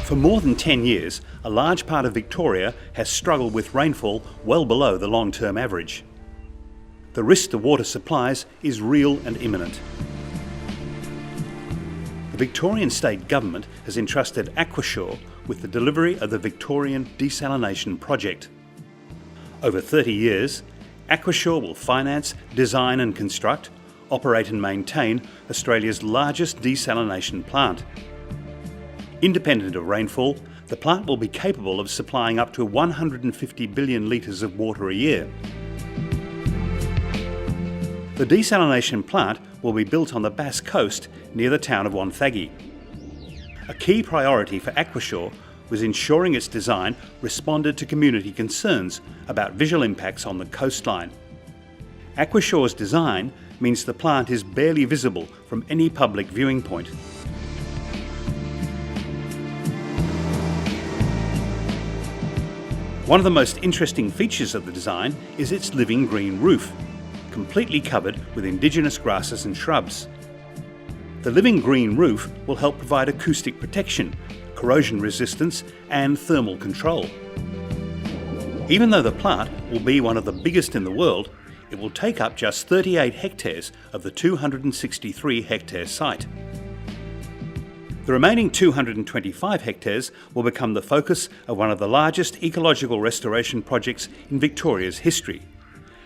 For more than 10 years, a large part of Victoria has struggled with rainfall well below the long-term average. The risk to water supplies is real and imminent. The Victorian State Government has entrusted Aquashore with the delivery of the Victorian Desalination Project. Over 30 years, Aquashore will finance, design and construct, operate and maintain Australia's largest desalination plant. Independent of rainfall, the plant will be capable of supplying up to 150 billion litres of water a year. The desalination plant will be built on the Bass Coast near the town of Wonthaggi. A key priority for Aquashore was ensuring its design responded to community concerns about visual impacts on the coastline. Aquashore's design means the plant is barely visible from any public viewing point. One of the most interesting features of the design is its living green roof, completely covered with indigenous grasses and shrubs. The living green roof will help provide acoustic protection, corrosion resistance and thermal control. Even though the plant will be one of the biggest in the world, it will take up just 38 hectares of the 263 hectare site. The remaining 225 hectares will become the focus of one of the largest ecological restoration projects in Victoria's history,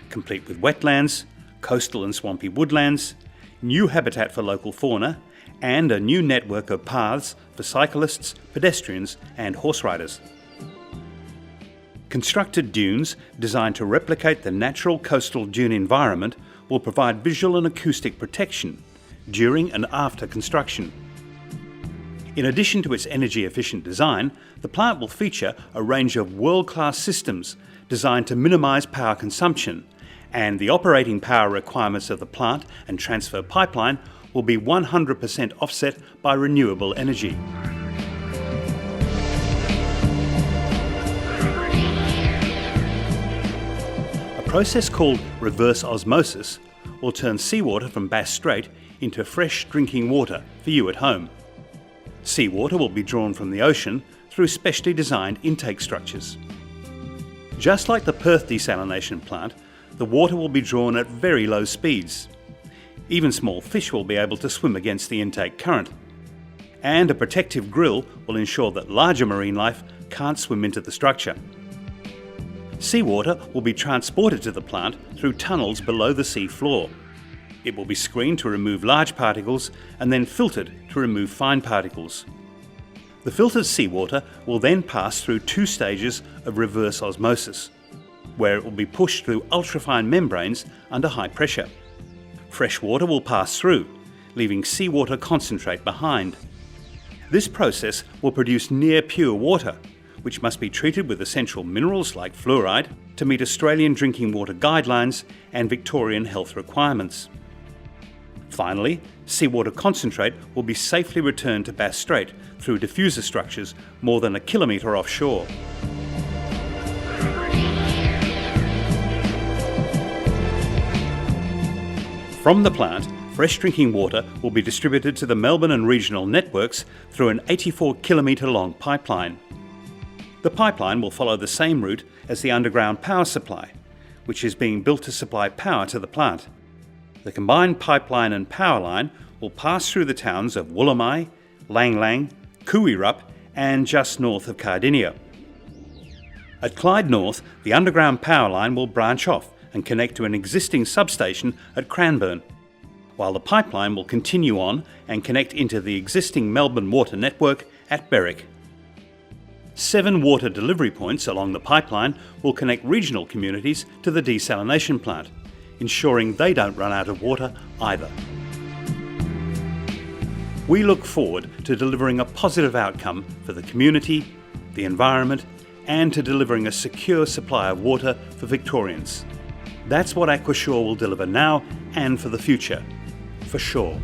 complete with wetlands, coastal and swampy woodlands, new habitat for local fauna, and a new network of paths for cyclists, pedestrians and horse riders. Constructed dunes designed to replicate the natural coastal dune environment will provide visual and acoustic protection during and after construction. In addition to its energy-efficient design, the plant will feature a range of world-class systems designed to minimise power consumption, and the operating power requirements of the plant and transfer pipeline will be 100% offset by renewable energy. A process called reverse osmosis will turn seawater from Bass Strait into fresh drinking water for you at home. Seawater will be drawn from the ocean through specially designed intake structures. Just like the Perth desalination plant, the water will be drawn at very low speeds. Even small fish will be able to swim against the intake current. And a protective grille will ensure that larger marine life can't swim into the structure. Seawater will be transported to the plant through tunnels below the sea floor. It will be screened to remove large particles and then filtered to remove fine particles. The filtered seawater will then pass through 2 stages of reverse osmosis, where it will be pushed through ultrafine membranes under high pressure. Fresh water will pass through, leaving seawater concentrate behind. This process will produce near pure water, which must be treated with essential minerals like fluoride to meet Australian drinking water guidelines and Victorian health requirements. Finally, seawater concentrate will be safely returned to Bass Strait through diffuser structures more than 1 kilometre offshore. From the plant, fresh drinking water will be distributed to the Melbourne and regional networks through an 84-kilometre long pipeline. The pipeline will follow the same route as the underground power supply, which is being built to supply power to the plant. The combined pipeline and power line will pass through the towns of Woolamai, Lang Lang, Kuwirup and just north of Cardinia. At Clyde North, the underground power line will branch off and connect to an existing substation at Cranbourne, while the pipeline will continue on and connect into the existing Melbourne water network at Berwick. 7 water delivery points along the pipeline will connect regional communities to the desalination plant, ensuring they don't run out of water either. We look forward to delivering a positive outcome for the community, the environment, and to delivering a secure supply of water for Victorians. That's what Aquashore will deliver now and for the future, for sure.